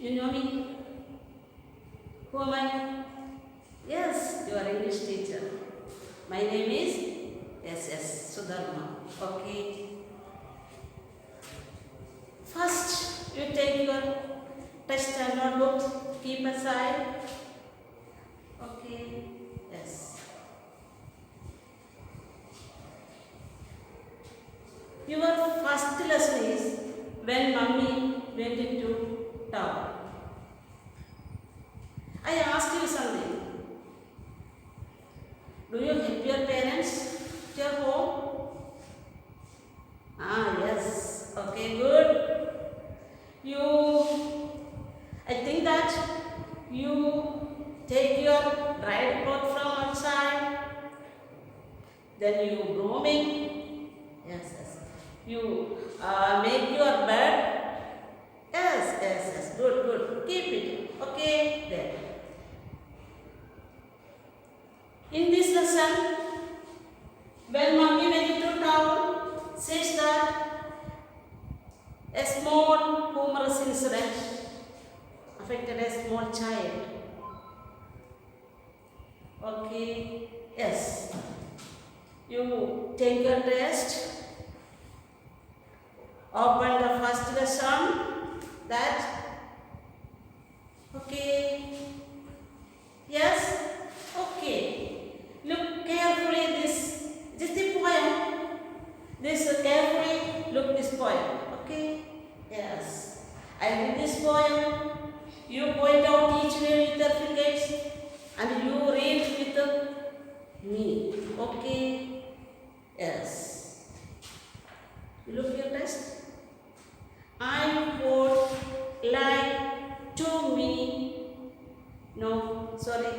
You know me? Who am I? Yes, you are English teacher. My name is Sudharma. Okay. First, you take your test and notebook, keep aside. Okay. Yes. Your first lesson is when mummy went into town. I asked you something. Do you help your parents at your home? Yes. Okay, good. I think that you take your dried cloth from outside, then you grooming. Yes. You make your bed. Yes. Good. Keep it. Okay, there. In this lesson, when mummy went into town, says that a small humorous incident affected a small child. Okay, yes. You take your test, open the first lesson, that, okay, yes, okay. Look carefully this is the poem. Carefully look this poem. Okay? Yes. I read this poem. You point out each word with the fingers and you read with me. Okay? Yes. You look your test. I would like to me. No, sorry.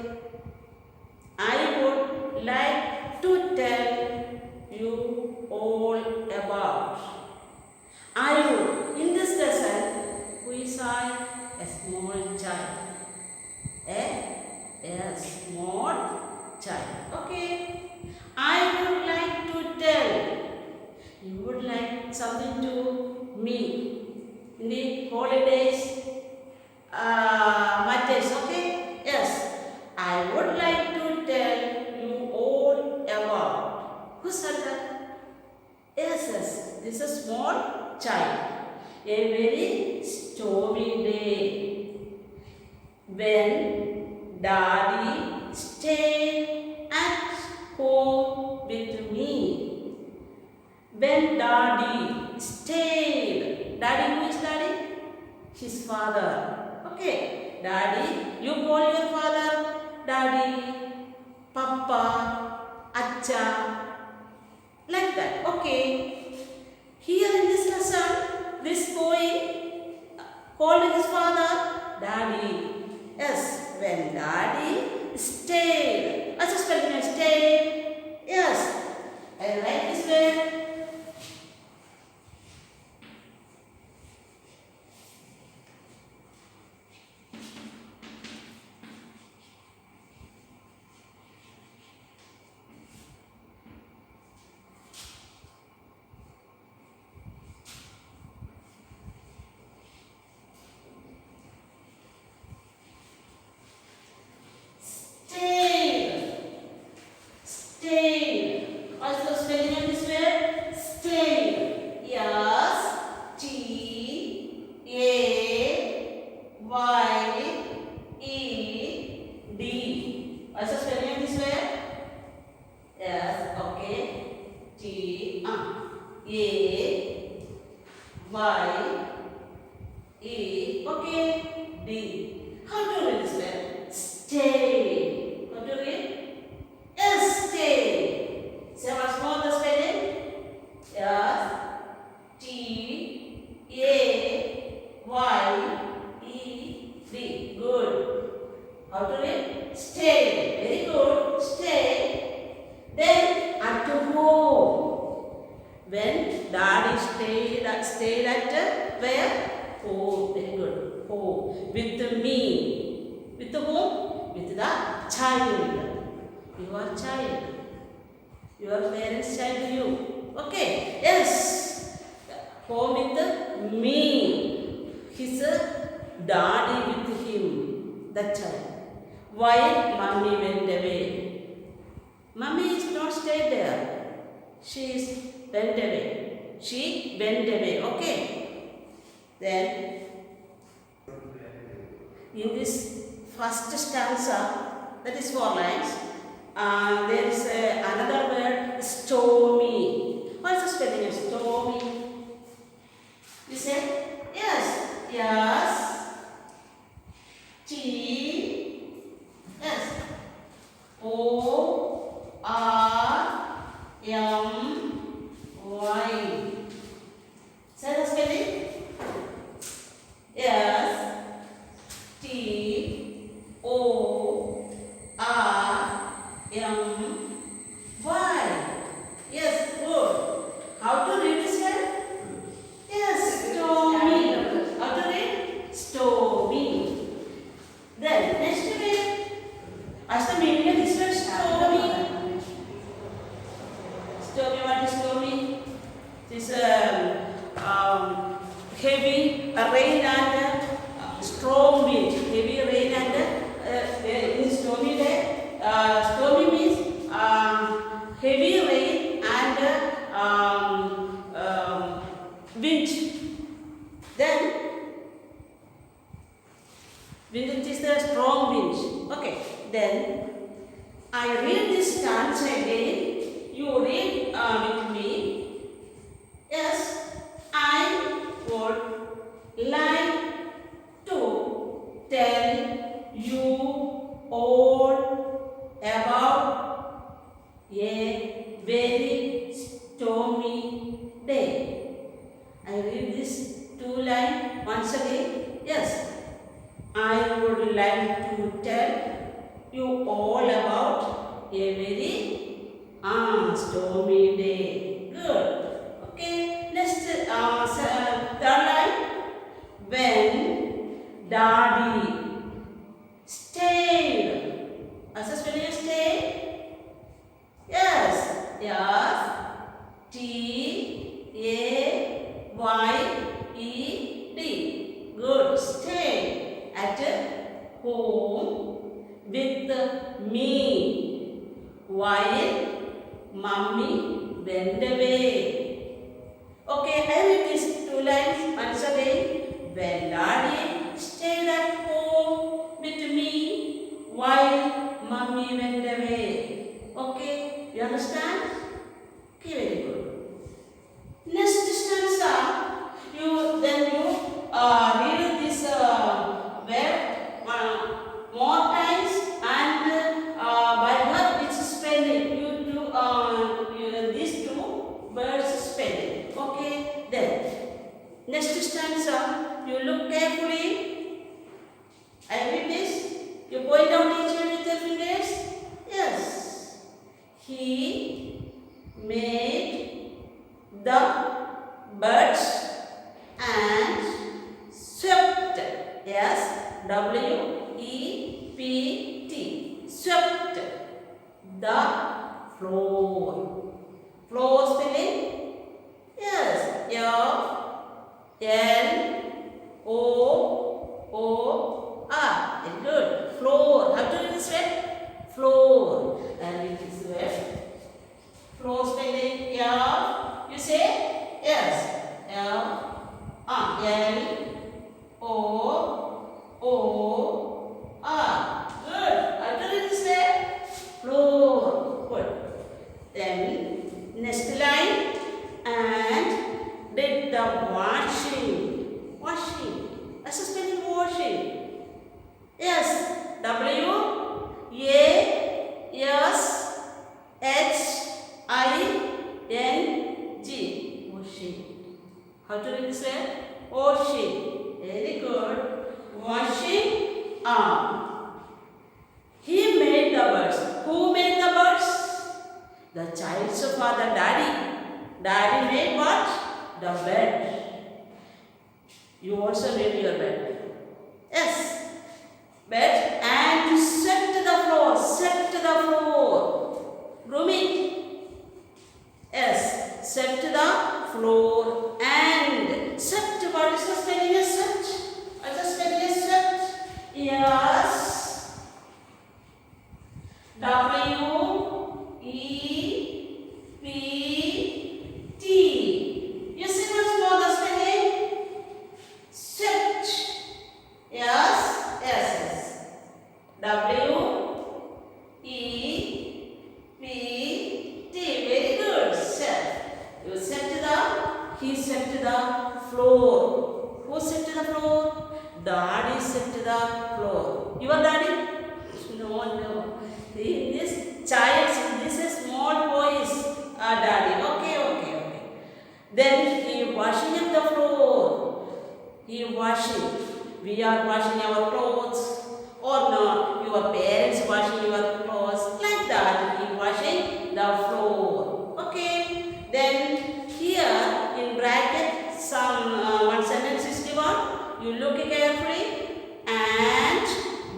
I would like to tell you all about. In this lesson, we saw a small child. A small child. Okay. I would like to tell. You would like something to me. In the holidays, matters. Okay. Yes. I would like to tell you all about. Who said that? Yes. This is a small child. A very stormy day when Daddy stayed at home with me. When Daddy stayed. Daddy, who is Daddy? His father. Okay. Daddy, you call your father Daddy, Papa, Acha, like that. Okay. Here in this lesson, this boy called his father Daddy. Yes, when Daddy stayed. What's the spelling of stayed? Yes. I write this word. Stayed at where? Home. Very good. Home. With me. With whom? With the child. Your child. Your parents' child, you. Okay. Yes. Home with me. His daddy with him, that child. While mummy went away. Mummy is not stayed there. Went away. She went away. Okay. Then in this first stanza, that is 4 lines, there is another word, stormy. What is the spelling of stormy? You say? Yes. Yes. T. S. O. R. M. Y. Say the spelling? Yes. T. O. R. M. Y. Yes, good. How to read this word? Yes, stormy. How to read? Stormy. Then, next word. What's the meaning of this word? Stormy. Stormy, what is stormy? This heavy rain and strong wind. Heavy rain and in stormy day. Stormy means heavy rain and wind. Then wind is the strong wind. Okay. Then I read this stanza again. You read with me. Yes, I would like to tell you all about a very stormy day. I read this 2 lines once again. Yes, I would like to tell you all about a very stormy day. Good. Okay. Next, third line. When daddy stayed. What's the spelling of stay? Yes. Yes. T-A-Y-E-D. Good. Stay at home with me while mummy went away. Okay, I read these 2 lines once again. When daddy stayed at home with me while mummy went away. Okay, you understand? Okay, very good. Next stanza, you read this word more times and by heart its spelling. You do these 2 words spelling. Okay, then next stanza, you look carefully. I read this. You point out each one with your fingers. Yes. He made the birds and swept. Yes. W-E-P-T. Swept the floor. Floor spelling? Yes. F-L-O-O-R. Good. Floor. How to read this word? Floor. And read this word. Floor spelling. You say? Yes. L-O-O-R. Good. How to read this word? Floor. Good. Then next line. And did the washing. Washing. What's the spelling washing? Yes. W-A-S-H-I-N-G. Washing. How to read this word? Washing. Very good. Washing arm. He made the birds. Who made the birds? The child's father, daddy. Daddy made what? The bed. You also made your bed. Yes. Bed and swept the floor. Swept the floor. Broom it. Yes. Swept the floor and swept. What is the spelling of swept? What is the spelling of S W E P T. You see once more the spelling? Swept. Yes, yes, yes. W E P T. Very good. Swept. You swept the. He swept the floor. Who swept the floor? Daddy swept the floor. Your daddy? No, no. This child, this is small boy's daddy. Okay, okay, okay. Then he washing up the floor. He washing. We are washing our clothes or not. Your parents washing your clothes. Like that. He washing the floor. Okay. Then here in bracket some one sentence is given. You look carefully. And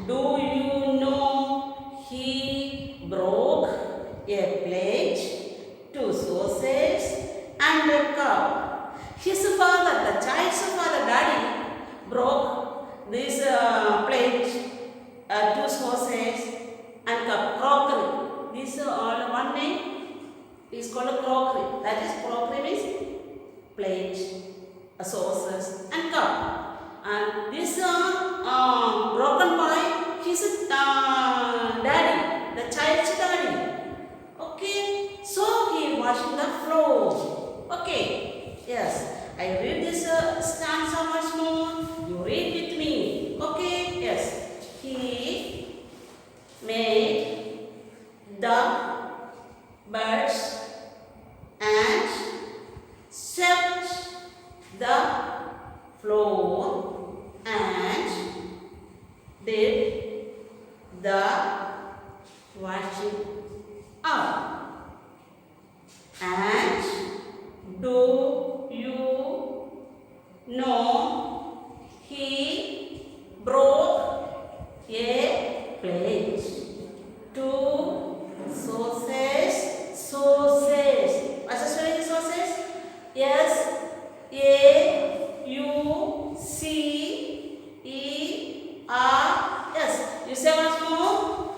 do you know he broke a plate, 2 saucers and a cup. His father, the child's father, daddy, broke this plate, 2 saucers and cup, crockery. These are all one name is called a crockery. That is crockery means plate, saucers and cup. And these are broken by his daddy, the child's daddy. Okay, so he washing the floor. Okay, yes, I read this stanza once more. You read with me. Okay, yes, he made the birds and swept the floor and did the washing up. And do you know he broke a plate, 2 saucers. What's the spelling of saucers? Yes, A-U-C-E-R. Yes, you say once more.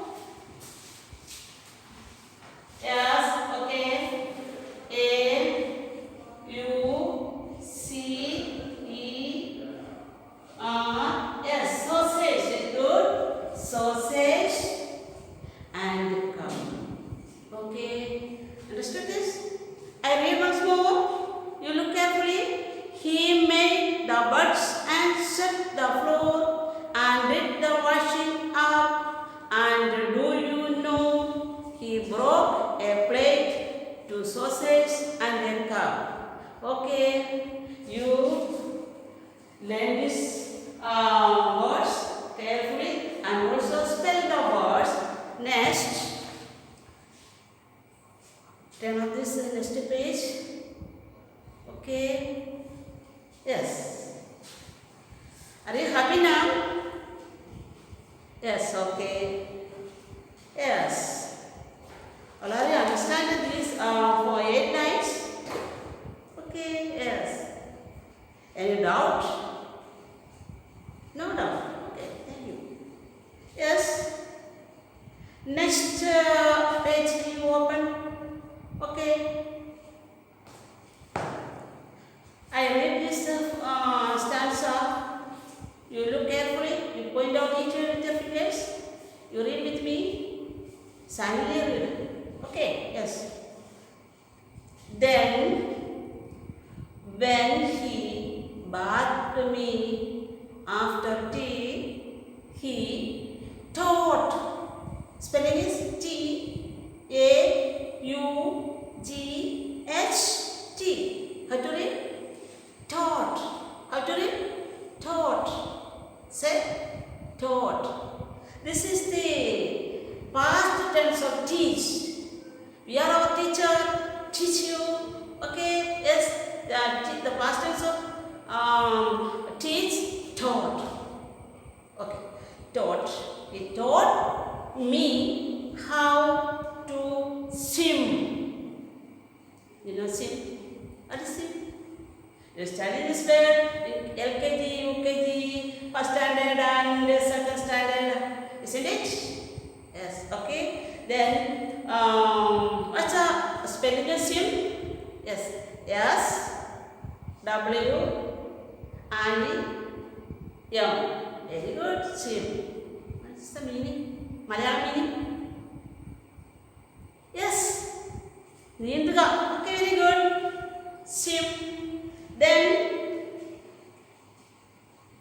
Yes, okay. A-U-C-E-R. Yes, sausage. Very good. Sausage and cup. Okay. Understood this? I read once more. You look carefully. He made the birds and swept the floor and did the washing up. And do you know he broke a plate, 2 saucers and a cup. Okay, you learn these words carefully and also spell the words. Next, turn on this next page. Okay, yes. Are you happy now? Yes, okay. Yes. All are you understand this for 8 nights? Okay, yes. Any doubt? No doubt. Okay, thank you. Yes. Next page you open. Okay. I read this stanza. You look carefully. You point out each with your fingers. You read with me. Silently read. Okay, yes. Then, when he bathed me after tea, he taught. Spelling is T-A-U-G-H-T. How to read? Taught. How to read? Taught. Say, taught. This is the past tense of teach. We are our teacher. Teach you. Okay. Yes. The past tense of teach. Taught. Okay. Taught. He taught me how to swim. You know swim? What is swim? You study this word in LKG, UKG, first standard and second standard. Then what's the spelling of sim? Yes, S W I M. Very good, sim. What's the meaning? Malayalam meaning? Yes. Neenduga. Okay, very good. Sim. Then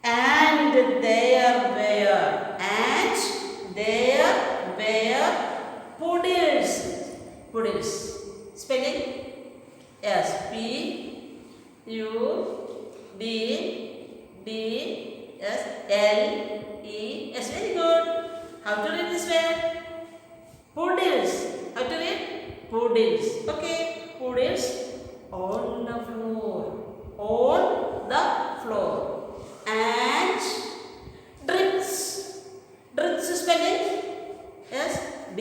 and there were puddles. Puddles. Spelling? Yes. P U D D S L E S. Very good. How to read this word? Puddles. How to read? Puddles. Okay. Puddles on the floor. On the floor. And drips. Drips spelling? Yes. D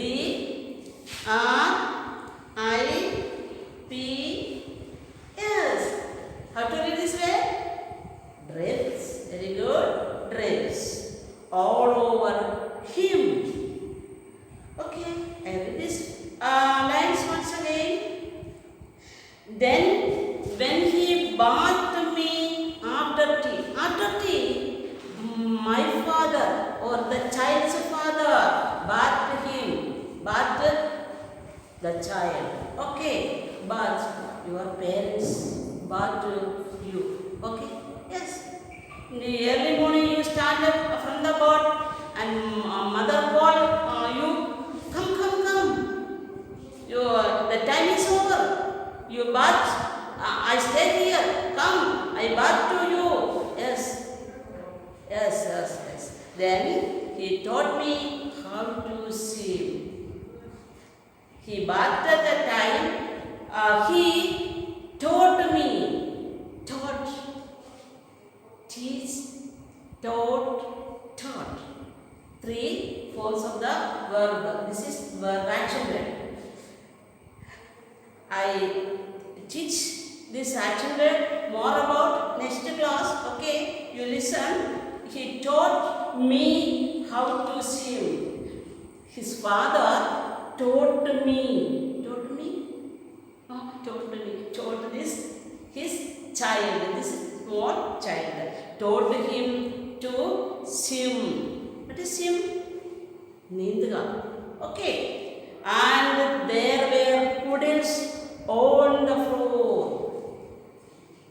R I P. Yes. How to read this way? Drips. Very good. Drips. All over him. Okay. I read this lines once again. Then when he bathed me after tea. After tea, my father or the child's father bathed him. Bathed the child. Okay. Bath. Your parents bathed you. Okay. Yes. In the early morning you stand up from the bed and mother call you. Come, come, come. The time is over. You bath. I stay here. Come. I bath to you. Yes. Yes, yes, yes. Then he taught me how to swim. He bathed at the time. He taught me. Taught. Teach. Taught. Taught. 3 forms of the verb. This is verb action word. I teach this action word more about next class. Okay, you listen. He taught me how to swim. His father taught me. Taught me? Oh, taught me. Taught this his child. This small child. Taught him to swim. What is swim? Neenduga. Okay. And there were puddles on the floor.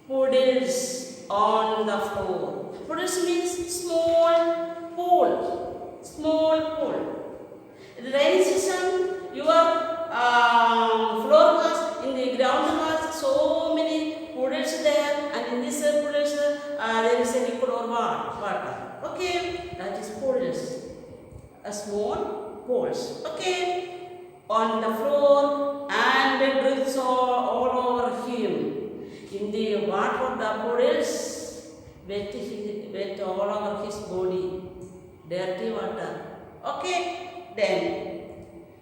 Puddles on the floor. Puddles means small pool. Small pool. In the rainy season, your floor has, in the ground has so many puddles there, and in this puddles there is a liquid or water. Okay, that is puddles. A small pools. Okay, on the floor and it drips all over him. In the water of the puddles, wet all over his body. Dirty water. Okay, then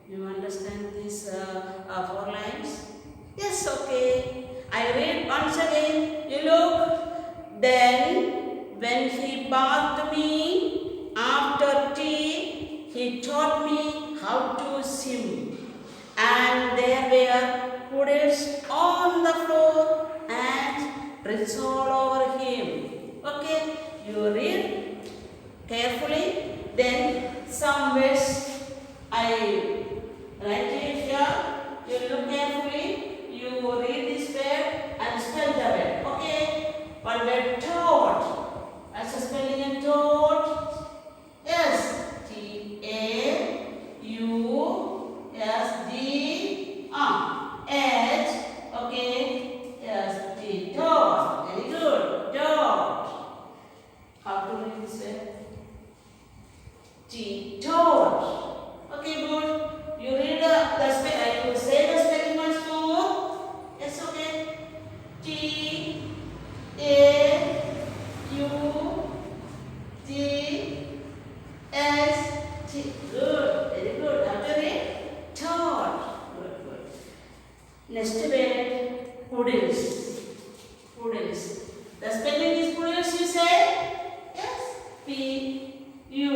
you understand these 4 lines? Yes, okay. I read once again. You look. Then when he bathed me after tea, he taught me how to swim. And there were puddles on the floor and drips all over him. Okay, you read carefully. Then some words I write it here. You look carefully. You read this word and spell the word. Okay. One word, taught. As a spelling in taught. Yes. T-A-U-S-D-H. Okay. Yes. T. Taught. Very good. Taught. How to read this word? T. Taught. Okay, good. You read the spelling. You say the spelling once more. Yes, okay. T. A. U. T. S. T. Good. Very good. After it, taught. Good, good. Next word, puddles. Puddles. The spelling is puddles, you say? Yes. P. U.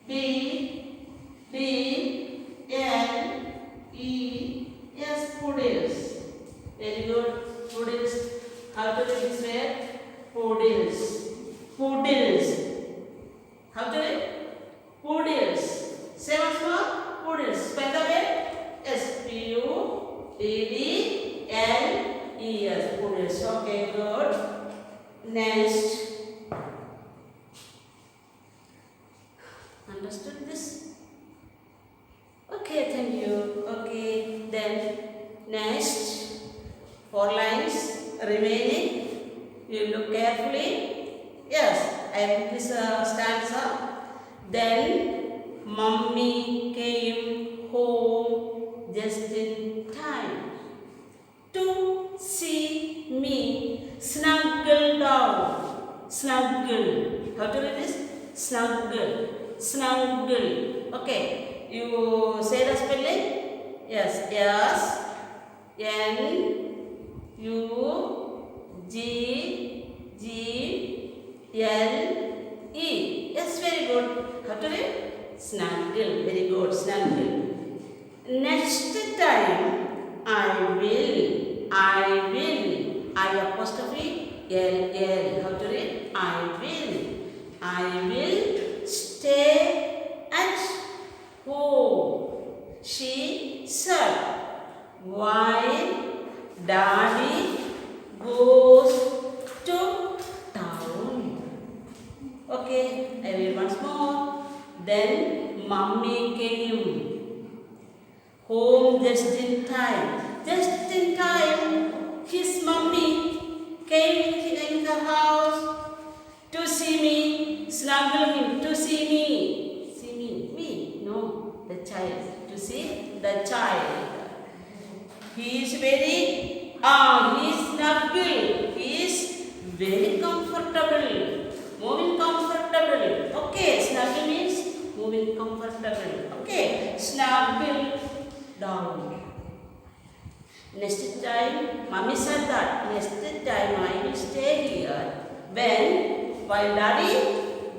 B. B. Understood this? Okay, thank you. Okay, then next 4 lines remaining. You look carefully. Yes, I have this stanza. Then Mummy came home just in time to see me snuggle down. Snuggle. How to read this? Snuggle. Snuggle. Okay. You say the spelling? Yes. Yes. N U G G L E. Yes, very good. How to read? Snuggle. Very good. Snuggle. Next time I will. I apostrophe L L. How to read? I will stay at home. She said. While Daddy goes to town. Okay, I read once more. Then Mummy came home just in time. Just in time, his mummy came in the house to see me, snuggle him, to see me. See me? No, the child. To see the child. He is very, he is snuggle. He is very comfortable. Moving comfortable. Okay, snuggle means moving comfortable. Okay, snuggle down. Next time, Mummy said that next time I will stay here while Daddy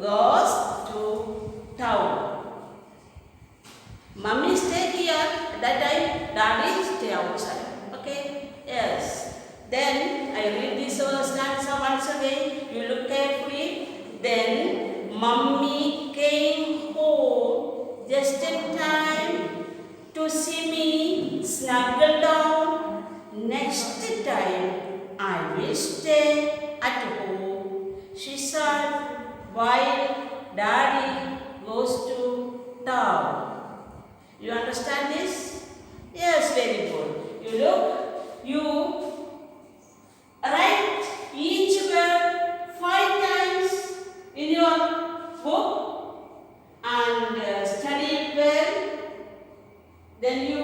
goes to town. Mummy stay here, at that time Daddy stay outside. Okay? Yes. Then I read this stanza once again. You look carefully. Then Mummy came home just in time to see me snuggle down. Next time I will stay at home, she said, while Daddy goes to town. You understand this? Yes, very good. You look, you write each word 5 times in your book and study it well. Then you